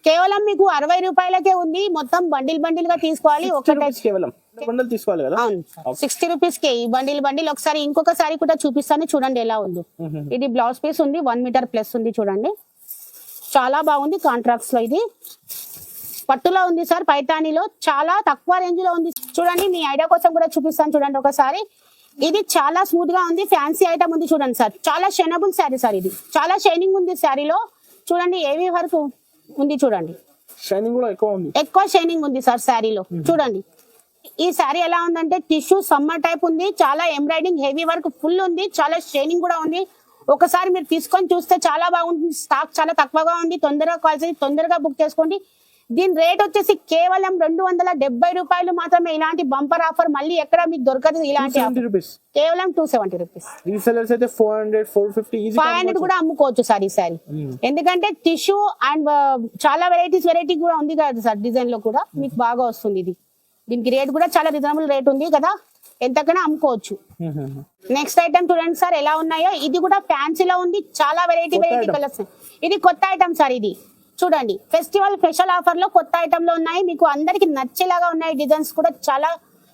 కేవలం మీకు 60 రూపాయలకే ఉంది. మొత్తం బండిల్ బండిల్ గా తీసుకోవాలి. కేవలం బండిల్ తీసుకోవాలి కదా. అవును 60 రూపీస్ కే ఈ బండిల్ బండిల్. ఒకసారి ఇంకొక సారీ కూడా చూపిస్తాను చూడండి ఎలా ఉందో. ఇది బ్లౌజ్ పీస్ ఉంది, 1 మీటర్ ప్లస్ ఉంది చూడండి. చాలా బాగుంది. కాంట్రాక్ట్స్ లో ఇది పట్టులో ఉంది సార్. పైతానీలో చాలా తక్కువ రేంజ్ లో ఉంది చూడండి. మీ ఐడియా కోసం కూడా చూపిస్తాను చూడండి ఒకసారి. ఇది చాలా స్మూత్ గా ఉంది. ఫ్యాన్సీ ఐటమ్ ఉంది చూడండి సార్. చాలా షైనబుల్ శారీ సార్. ఇది చాలా షైనింగ్ ఉంది శారీలో చూడండి. ఏవి వరకు ఉంది చూడండి. షైనింగ్ కూడా ఎక్కువ ఉంది. ఎక్కువ షైనింగ్ ఉంది సార్ శారీలో చూడండి. ఈ శారీ ఎలా ఉందంటే టిష్యూ సమ్మర్ టైప్ ఉంది. చాలా ఎంబ్రాయిడింగ్ హెవీ వర్క్ ఫుల్ ఉంది. చాలా షైనింగ్ కూడా ఉంది. ఒకసారి మీరు తీసుకొని చూస్తే చాలా బాగుంటుంది. స్టాక్ చాలా తక్కువగా ఉంది. తొందరగా కాల్ చేసి తొందరగా బుక్ చేసుకోండి. దీని రేట్ వచ్చేసి కేవలం 270 రూపాయలు మాత్రమే. ఇలాంటి బంపర్ ఆఫర్ మళ్ళీ ఎక్కడ మీకు దొరకదు. ఇలాంటి కేవలం 270 రూపీస్. రీసెల్లర్స్ అయితే 400 450 500 కూడా అమ్ముకోవచ్చు సార్ ఈ సారీ. ఎందుకంటే టిష్యూ అండ్ చాలా వెరైటీ కూడా ఉంది కదా సార్. డిజైన్ లో కూడా మీకు బాగా వస్తుంది. ఇది దీనికి రేట్ కూడా చాలా రీజనబుల్ రేట్ ఉంది కదా. ఎంతకైనా అమ్ముకోవచ్చు. నెక్స్ట్ ఐటమ్ చూడండి సార్ ఎలా ఉన్నాయో. ఇది కూడా ఫ్యాన్సీలో ఉంది. చాలా వెరైటీ కలర్స్. ఇది కొత్త ఐటమ్ సార్. ఇది చూడండి ఫెస్టివల్ స్పెషల్ ఆఫర్ లో కొత్త ఐటమ్ లో ఉన్నాయి. మీకు అందరికి నచ్చేలాగా ఉన్నాయి. డిజైన్స్ కూడా చాలా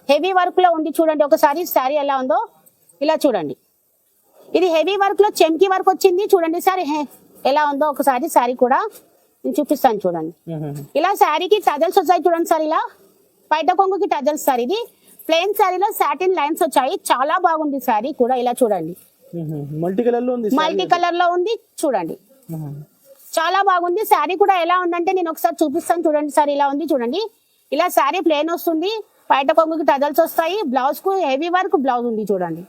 హెవీ వర్క్ లో ఉంది చూడండి. ఒకసారి శారీ ఎలా ఉందో ఇలా చూడండి. ఇది హెవీ వర్క్ లో చెంకి వర్క్ వచ్చింది చూడండి సార్. ఎలా ఉందో ఒకసారి శారీ కూడా నేను చూపిస్తాను చూడండి. ఇలా శారీకి టజల్స్ వచ్చాయి చూడండి సార్. ఇలా పైట కొంగుకి టజల్స్ సార్. ఇది ప్లెయిన్ శారీలో సాటిన్ లైన్స్ వచ్చాయి. చాలా బాగుంది శారీ కూడా. ఇలా చూడండి మల్టీ కలర్ లో ఉంది చూడండి. చాలా బాగుంది శారీ కూడా. ఎలా ఉందంటే నేను ఒకసారి చూపిస్తాను చూడండి సార్. ఇలా ఉంది చూడండి. ఇలా శారీ ప్లెయిన్ వస్తుంది. పైట కొంగుకి టజల్స్ వస్తాయి. బ్లౌజ్ కు హెవీ వర్క్ బ్లౌజ్ ఉంది చూడండి.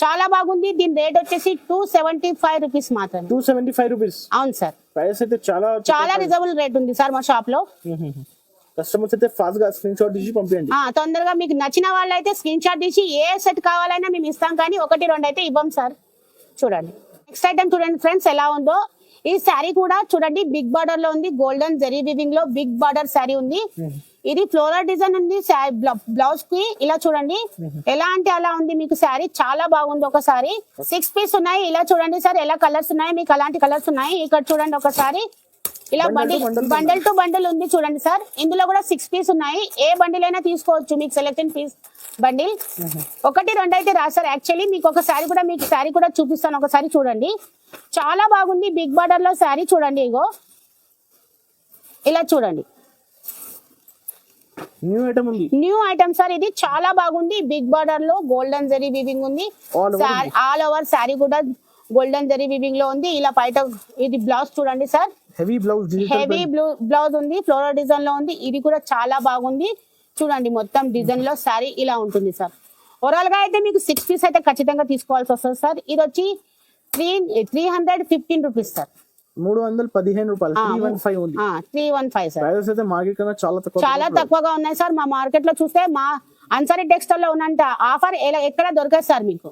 చాలా బాగుంది. దీని రేట్ వచ్చేసి 275 రూపీస్ మాత్రమే. 275 రూపీస్. అవును సార్. ప్రైస్ అయితే చాలా రీజనబుల్ రేట్ ఉంది సార్ మా షాప్ లో. కస్టమర్స్ అయితే ఫాస్ట్ గా స్క్రీన్ షాట్ తీసి పంపించండి. తొందరగా మీకు నచ్చిన వాళ్ళు అయితే స్క్రీన్ షాట్ తీసి ఏ సెట్ కావాలన్నా మేము ఇస్తాం. కానీ 1 2 అయితే ఇవ్వం సార్. చూడండి నెక్స్ట్ ఐటమ్ చూడండి ఫ్రెండ్స్ ఎలా ఉందో. ఈ శారీ కూడా చూడండి బిగ్ బార్డర్ లో ఉంది. గోల్డెన్ జరీ వీవింగ్ లో బిగ్ బార్డర్ శారీ ఉంది. ఇది ఫ్లోరల్ డిజైన్ ఉంది. బ్లౌజ్ కి ఇలా చూడండి ఎలా అంటే అలా ఉంది మీకు శారీ. చాలా బాగుంది. ఒకసారి 6 పీస్ ఉన్నాయి. ఇలా చూడండి సార్ ఎలా కలర్స్ ఉన్నాయి. మీకు అలాంటి కలర్స్ ఉన్నాయి. ఇక్కడ చూడండి ఒకసారి. ఇలా బండిల్ టు బండిల్ ఉంది చూడండి సార్. ఇందులో కూడా 6 పీస్ ఉన్నాయి. ఏ బండిల్ అయినా తీసుకోవచ్చు. మీకు సెలెక్టెడ్ పీస్ బండిల్ 1 2 అయితే రాశారు. యాక్చువల్లీ మీకు ఒక శారీ కూడా మీకు శారీ కూడా చూపిస్తాను. ఒకసారి చూడండి. చాలా బాగుంది. బిగ్ బార్డర్ లో శారీ చూడండి. ఇగో ఇలా చూడండి. New item sir. ఇది చాలా బాగుంది. బిగ్ బార్డర్ లో గోల్డెన్ జరీ వీవింగ్ ఉంది. ఆల్ ఓవర్ శారీ కూడా గోల్డెన్ జరీ వీవింగ్ లో ఉంది. ఇలా బయట ఇది బ్లౌజ్ చూడండి సార్. హెవీ బ్లౌజ్ ఉంది. ఫ్లోరల్ డిజైన్ లో ఉంది. ఇది కూడా చాలా బాగుంది చూడండి. మొత్తం డిజైన్ లో శారీ ఇలా ఉంటుంది సార్. ఓవరాల్ గా అయితే మీకు 6 పీస్ అయితే ఖచ్చితంగా తీసుకోవాల్సి వస్తుంది సార్. ఇది వచ్చి 315 రూపీస్ సార్. 315 రూపాయలు. 315 ఉంది. 315 సార్. ప్రైస్ అయితే మార్కెట్ కన్నా చాలా తక్కువగా ఉన్నాయి సార్. మా మార్కెట్ లో చూస్తే మా అన్సారీ టెక్స్టైల్ లో ఉన్నంత ఆఫర్ ఎక్కడ దొరకదు సార్ మీకు.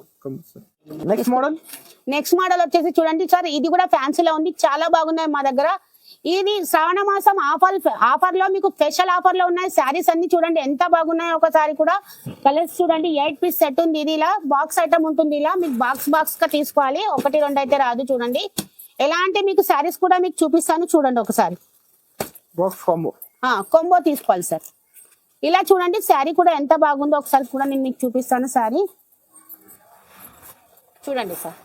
నెక్స్ట్ మోడల్ వచ్చేసి చూడండి సార్. ఇది కూడా ఫ్యాన్సీలో ఉంది. చాలా బాగున్నాయి మా దగ్గర. ఇది శ్రావణ మాసం ఆఫర్ లో మీకు స్పెషల్ ఆఫర్ లో ఉన్నాయి. శారీస్ అన్ని చూడండి ఎంత బాగున్నాయి. ఒకసారి కూడా కలర్స్ చూడండి. 8 పీస్ సెట్ ఉంది. ఇది ఇలా బాక్స్ ఐటమ్ ఉంటుంది. ఇలా మీకు బాక్స్ గా తీసుకోవాలి. 1 2 అయితే రాదు చూడండి. ఎలా అంటే మీకు శారీస్ కూడా మీకు చూపిస్తాను చూడండి. ఒకసారి కొంబో తీసుకోవాలి సార్. ఇలా చూడండి శారీ కూడా ఎంత బాగుందో ఒకసారి కూడా నేను మీకు చూపిస్తాను. శారీ చూడండి సార్.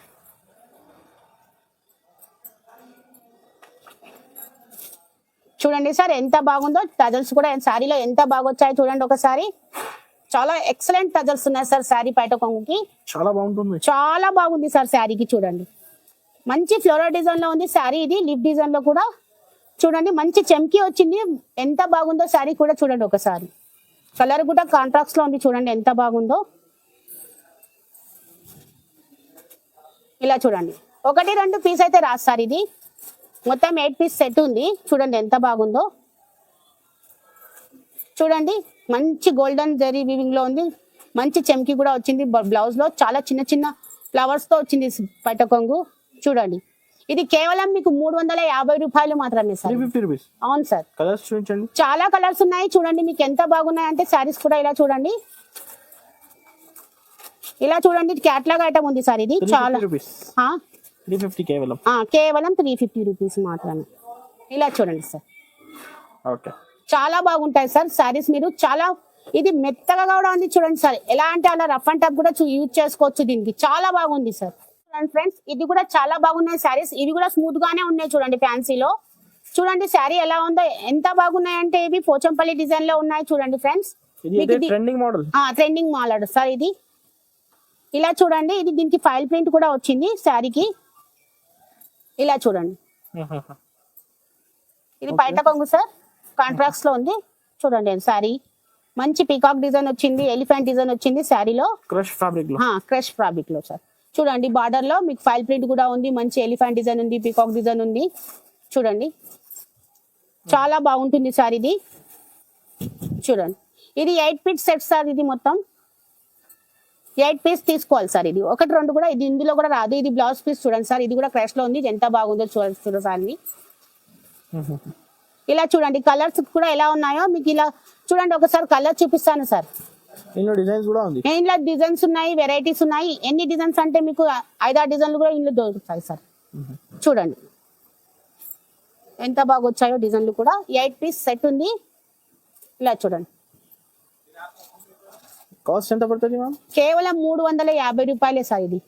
చూడండి సార్ ఎంత బాగుందో. టజల్స్ కూడా శారీలో ఎంత బాగా వచ్చాయి చూడండి ఒకసారి. చాలా ఎక్సలెంట్ టజల్స్ ఉన్నాయి సార్ శారీ పైట కొంగుకి. చాలా బాగుంటుంది. చాలా బాగుంది సార్ శారీకి. చూడండి మంచి ఫ్లోరల్ డిజైన్ లో ఉంది శారీ. ఇది లిప్ డిజైన్ లో కూడా చూడండి మంచి చెంకి వచ్చింది. ఎంత బాగుందో శారీ కూడా చూడండి ఒకసారి. కలర్ కూడా కాంట్రాక్ట్స్ లో ఉంది చూడండి ఎంత బాగుందో. ఇలా చూడండి 1 2 పీస్ అయితే రాస్తారు. ఇది మొత్తం 8 పీస్ సెట్ ఉంది. చూడండి ఎంత బాగుందో. చూడండి మంచి గోల్డెన్ జరీ వీవింగ్ లో ఉంది. మంచి చెంకి కూడా వచ్చింది. బ్లౌజ్ లో చాలా చిన్న ఫ్లవర్స్ తో వచ్చింది పైట కొంగు. చూడండి ఇది కేవలం మీకు 350 రూపాయలు మాత్రమే సార్. 350 రూపీస్. అవును సార్. కలర్స్ చూడండి. చాలా కలర్స్ ఉన్నాయి చూడండి. మీకు ఎంత బాగున్నాయి అంటే శారీస్ కూడా ఇలా చూడండి. ఇలా చూడండి క్యాట్లాగ్ ఐటమ్ ఉంది సార్. ఇది చాలా 350 కేవలం 350 రూపీస్ మాత్రమే. ఇలా చూడండి సార్. ఓకే. చాలా బాగుంటాయి సార్ శారీస్. మీరు చాలా ఇది మెత్తగా కూడా ఉంది చూడండి సార్. ఎలా అంటే అలా రఫ్ అండ్ టఫ్ కూడా యూజ్ చేసుకోవచ్చు దీనికి. చాలా బాగుంది సార్. చూడండి ఫ్రెండ్స్, ఇది కూడా చాలా బాగున్నాయి శారీస్. ఇవి కూడా స్మూత్ గానే ఉన్నాయి చూడండి. ఫ్యాన్సీలో చూడండి శారీ ఎలా ఉందో, ఎంత బాగున్నాయి అంటే ఇవి పోచంపల్లి డిజైన్ లో ఉన్నాయి చూడండి friends. Trending model. Trending model sir ఇది. ఇలా చూడండి, ఇది దీనికి ఫైల్ ప్రింట్ కూడా వచ్చింది శారీకి. ఇలా చూడండి, ఇది బయట కొంగు సార్, కాంట్రాక్ట్స్ లో ఉంది చూడండి. శారీ మంచి పీకాక్ డిజైన్ వచ్చింది, ఎలిఫెంట్ డిజైన్ వచ్చింది శారీలో. క్రష్ ఫ్యాబ్రిక్ లో. క్రష్ ఫ్యాబ్రిక్ లో సార్. చూడండి బార్డర్ లో మీకు ఫైల్ ప్రింట్ కూడా ఉంది, మంచి ఎలిఫెంట్ డిజైన్ ఉంది, పీకాక్ డిజైన్ ఉంది చూడండి. చాలా బాగుంటుంది సార్ ఇది. చూడండి, ఇది 8 పీస్ సెట్ సార్. ఇది మొత్తం 8 పీస్ తీసుకోవాలి సార్. ఇది 1, 2 కూడా ఇది ఇందులో కూడా రాదు. ఇది బ్లౌజ్ పీస్ చూడండి సార్. ఇది కూడా క్రష్ లో ఉంది. ఇది ఎంత బాగుందో చూడండి సార్. ఇలా చూడండి, కలర్స్ కూడా ఎలా ఉన్నాయో మీకు ఇలా చూడండి. ఒకసారి కలర్ చూపిస్తాను సార్. ఇందులో డిజైన్స్ కూడా ఉంది. ఇందులో డిజైన్స్ ఉన్నాయి, వెరైటీస్ ఉన్నాయి. ఎన్ని డిజైన్స్ అంటే మీకు 5-6 డిజైన్లు కూడా ఇందులో దొరుకుతాయి సార్. చూడండి ఎంత బాగా వచ్చాయో డిజైన్లు కూడా. 8 పీస్ సెట్ ఉంది. ఇలా చూడండి. కాస్ట్ ఎంత పడుతుంది మ్యామ్? కేవలం 350 రూపాయలే సార్. ఇది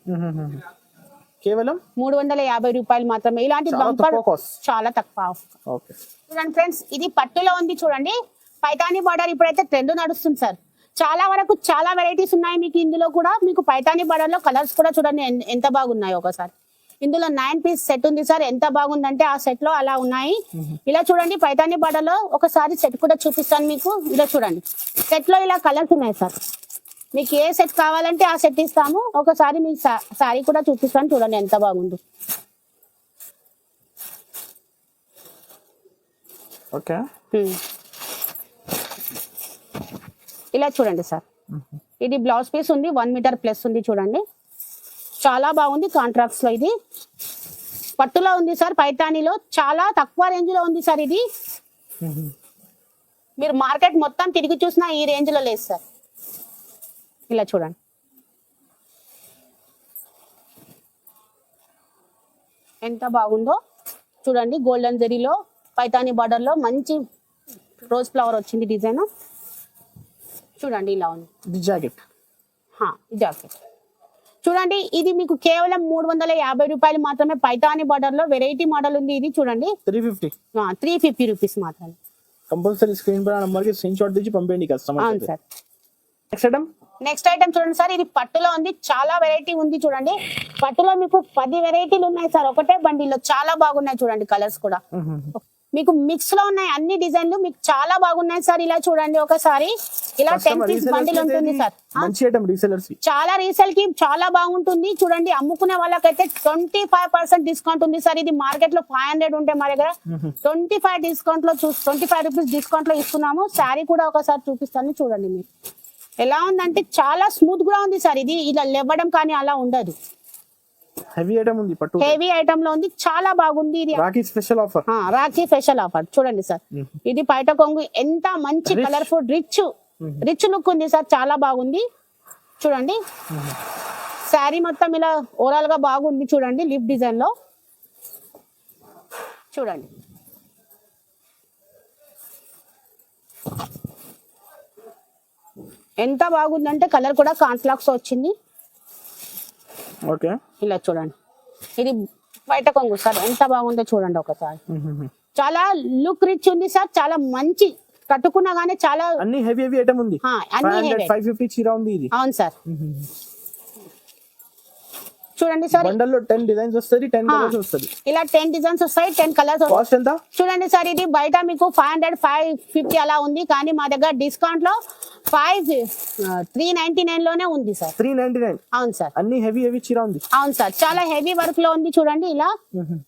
కేవలం 350 రూపాయలు మాత్రమే. ఇలాంటి బంపర్ చాలా తక్కువ. ఓకే. చూడండి ఫ్రెండ్స్, ఇది పట్టులో ఉంది చూడండి. పైతానీ బార్డర్ ఇప్పుడైతే ట్రెండ్ నడుస్తుంది సార్. చాలా వరకు చాలా వెరైటీస్ ఉన్నాయి మీకు ఇందులో కూడా. మీకు పైతానీ బార్డర్ లో కలర్స్ కూడా చూడండి ఎంత బాగున్నాయో ఒకసారి. ఇందులో 9 పీస్ సెట్ ఉంది సార్. ఎంత బాగుందంటే ఆ సెట్ లో అలా ఉన్నాయి. ఇలా చూడండి, పైతానీ బార్డర్ లో ఒకసారి సెట్ కూడా చూపిస్తాను మీకు. ఇలా చూడండి, సెట్ లో ఇలా కలర్స్ ఉన్నాయి సార్. మీకు ఏ సెట్ కావాలంటే ఆ సెట్ ఇస్తాము. ఒకసారి మీకు సారీ కూడా చూపిస్తాను చూడండి ఎంత బాగుందో. ఓకే. ఇలా చూడండి సార్. ఇది బ్లౌజ్ పీస్ ఉంది, 1 మీటర్ ప్లస్ ఉంది చూడండి. చాలా బాగుంది. కాంట్రాక్ట్స్ లో ఇది పట్టులో ఉంది సార్. పైతానీలో చాలా తక్కువ రేంజ్ లో ఉంది సార్ ఇది. మీరు మార్కెట్ మొత్తం తిరిగి చూసినా ఈ రేంజ్ లో లేదు సార్. ఇలా చూడండి, ఎంత బాగుందో చూడండి. గోల్డెన్ జరీలో పైతానీ బార్డర్ లో మంచి రోజ్ ఫ్లవర్ వచ్చింది డిజైన్ చూడండి. ఇలా ఉంది. ఇది జాకెట్. జాకెట్ చూడండి. ఇది మీకు కేవలం 350 రూపాయలు మాత్రమే. పైతానీ బార్డర్ లో వెరైటీ మోడల్ ఉంది ఇది చూడండి. 350 రూపీస్ మాత్రమే. కంపల్సరీ స్క్రీన్ పై నంబర్ కి స్క్రీన్ షాట్ తీసి పంపండి కస్టమర్. అవును సార్. నెక్స్ట్ ఐటమ్ చూడండి సార్. ఇది పట్టులో ఉంది. చాలా వెరైటీ ఉంది చూడండి. పట్టులో మీకు 10 వెరైటీలు ఉన్నాయి సార్ ఒకటే బండిలో. చాలా బాగున్నాయి చూడండి. కలర్స్ కూడా మీకు మిక్స్ లో ఉన్నాయి. అన్ని డిజైన్లు మీకు చాలా బాగున్నాయి సార్. ఇలా చూడండి ఒకసారి. ఇలా 10 పీస్ బండిల్ ఉంటుంది సార్. చాలా రీసేల్ కి చాలా బాగుంటుంది చూడండి. అమ్ముకునే వాళ్ళకైతే 25% డిస్కౌంట్ ఉంది సార్. ఇది మార్కెట్ లో 500 ఉంటే మా దగ్గర 25 డిస్కౌంట్ లో 25 రూపీస్ డిస్కౌంట్ లో ఇస్తున్నాము. శారీ కూడా ఒకసారి చూపిస్తాను చూడండి. మీరు ఎలా ఉందంటే చాలా స్మూత్ గా ఉంది సార్. ఇది ఇలా లేవడం కానీ అలా ఉండదు. హెవీ ఐటమ్ ఉంది. పట్టు హెవీ ఐటమ్ లో ఉంది. చాలా బాగుంది. ఇది Rakhi special offer. Rakhi special offer చూడండి సార్. ఇది పైట కొంగు ఎంత మంచి కలర్ఫుల్ రిచ్ లుక్ ఉంది సార్. చాలా బాగుంది చూడండి. శారీ మొత్తం ఇలా ఓవరాల్ గా బాగుంది చూడండి. లిప్ డిజైన్ లో చూడండి. ఎంత బాగుందంటే కలర్ కూడా కాంట్రాక్ట్స్ వచ్చింది. ఓకే. ఇలా చూడండి. ఇది బయట కొంగు సార్. ఎంత బాగుందో చూడండి ఒకసారి. చాలా లుక్ రిచ్ ఉంది సార్. చాలా మంచి కట్టుకున్నా గానీ చాలా అన్ని హెవీ ఐటమ్ ఉంది. 550 చీర ఉంది ఇది. అవును సార్. చూడండి సార్. బండల్ లో 10 డిజైన్స్ వస్తది, 10 కలర్స్ వస్తది. ఇలా 10 డిజైన్స్ వస్తాయి, 10 కలర్స్. కాస్ట్ ఎంత చూడండి సార్. ఇది బయట మీకు 500 550 అలా ఉంది. కానీ మా దగ్గర డిస్కౌంట్ లో 399 లోనే ఉంది సార్. 399. అవును సార్. అన్ని హెవీ చీర ఉంది. అవును సార్. చాలా హెవీ వర్క్ లో ఉంది చూడండి. ఇలా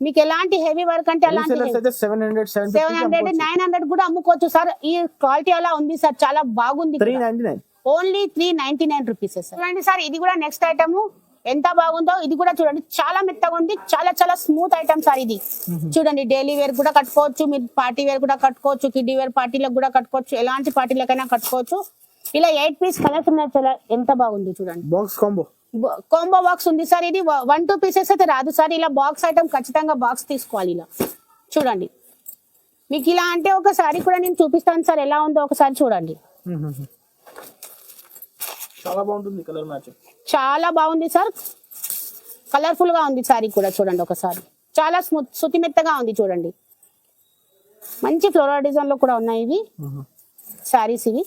మీకు ఎలాంటి హెవీ వర్క్ అంటే అలాంటి 700 900 కూడా అమ్ముకోవచ్చు సార్. ఈ క్వాలిటీ అలా ఉంది సార్. చాలా బాగుంది. 399 ఓన్లీ 399 రూపీస్ సార్. చూడండి సార్. ఇది కూడా నెక్స్ట్ ఐటమ్ ఎంత బాగుందో. ఇది కూడా చూడండి. చాలా మెత్తగా ఉంది. చాలా స్మూత్ ఐటమ్ సార్. ఇది చూడండి. డైలీ వేర్ కూడా కట్టుకోవచ్చు. మీరు పార్టీ వేర్ కూడా కట్టుకోవచ్చు. కిడ్డీ వేర్ పార్టీలకు కూడా కట్టుకోవచ్చు. ఎలాంటి పార్టీలకైనా కట్టుకోవచ్చు. ఇలా 8 పీస్ కలర్స్ ఉన్నాయి. చాలా ఎంత బాగుంది చూడండి. బాక్స్ కాంబో బాక్స్ ఉంది సార్. ఇది 1-2 పీసెస్ అయితే రాదు సార్. ఇలా బాక్స్ ఐటమ్ ఖచ్చితంగా బాక్స్ తీసుకోవాలి. ఇలా చూడండి. మీకు ఇలా అంటే ఒకసారి కూడా నేను చూపిస్తాను సార్ ఎలా ఉందో ఒకసారి చూడండి. చాలా బాగుంటుంది కలర్ మ్యాచ్. చాలా బాగుంది సార్, కలర్ఫుల్ గా ఉంది సారీ కూడా చూడండి ఒకసారి. చాలా స్మూత్ సుతి మెత్తగా ఉంది చూడండి. మంచి ఫ్లోరల్ డిజైన్ లో కూడా ఉన్నాయి ఇవి సారీస్. ఇవి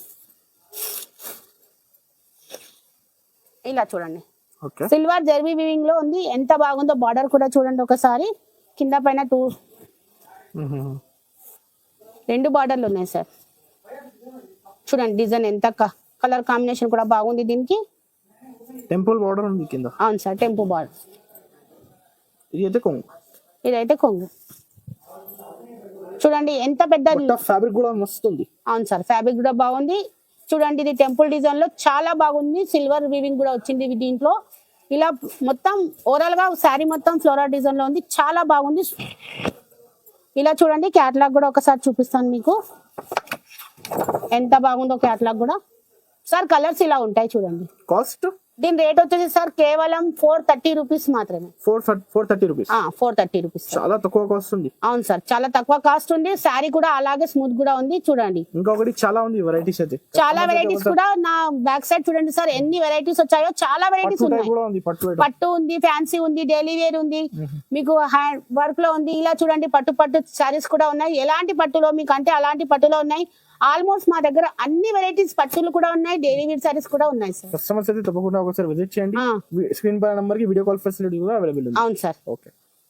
ఇలా చూడండి, ఓకే. సిల్వర్ జెర్రీ వీవింగ్ లో ఉంది. ఎంత బాగుందో బార్డర్ కూడా చూడండి ఒకసారి. కింద పైన రెండు బార్డర్లు ఉన్నాయి సార్. చూడండి డిజైన్ ఎంత కలర్ కాంబినేషన్ కూడా బాగుంది దీనికి. టెంపుల్ బార్డర్ ఉంది కింద. అవును సార్, టెంపు బార్డర్. ఇది అయితే కొంగు. ఇదైతే కొంగు. చూడండి ఎంత పెద్ద ఫ్యాబ్రిక్ కూడా మస్తు ఉంది. అవును సార్, ఫ్యాబ్రిక్ కూడా బాగుంది. చూడండి ఇది టెంపుల్ డిజైన్ లో చాలా బాగుంది. సిల్వర్ వీవింగ్ కూడా వచ్చింది దీంట్లో. ఇలా మొత్తం ఓవరాల్ గా శారీ మొత్తం ఫ్లోరల్ డిజైన్ లో ఉంది, చాలా బాగుంది. ఇలా చూడండి క్యాటలాగ్ కూడా ఒకసారి చూపిస్తాను మీకు, ఎంత బాగుందో క్యాటలాగ్ కూడా. సార్ కలర్స్ ఇలా ఉంటాయి చూడండి. కాస్ట్ దీని రేట్ వచ్చేసి సార్ కేవలం 430 రూపీస్ మాత్రమే. 430 రూపీస్. 430 రూపీస్. చాలా తక్కువ కాస్ట్ ఉంది. అవును సార్, చాలా తక్కువ కాస్ట్ ఉంది. శారీ కూడా అలాగే స్మూత్ కూడా ఉంది చూడండి. ఇంకొకటి చాలా ఉంది వెరైటీస్ అయితే. చాలా వెరైటీస్ కూడా నా బ్యాక్ సైడ్ చూడండి సార్, ఎన్ని వెరైటీస్ వచ్చాయో. చాలా వెరైటీస్ ఉన్నాయి. పట్టు ఉంది, ఫ్యాన్సీ ఉంది, డైలీ వేర్ ఉంది, మీకు హ్యాండ్ వర్క్ లో ఉంది. ఇలా చూడండి పట్టు శారీస్ కూడా ఉన్నాయి. ఎలాంటి పట్టులో మీకు అంటే అలాంటి పట్టులో ఉన్నాయి. ఆల్మోస్ట్ మా దగ్గర అన్ని వెరైటీస్ పట్టులు కూడా ఉన్నాయి, డైలీ వేర్ సారీస్ కూడా ఉన్నాయి సార్. కస్టమర్స్ అయితే తప్పకుండా ఒకసారి విజిట్ చేయండి. స్క్రీన్ పై నంబర్ కి వీడియో కాల్ ఫెసిలిటీ కూడా అవైలబుల్ ఉంది. అవును సార్. ఓకే.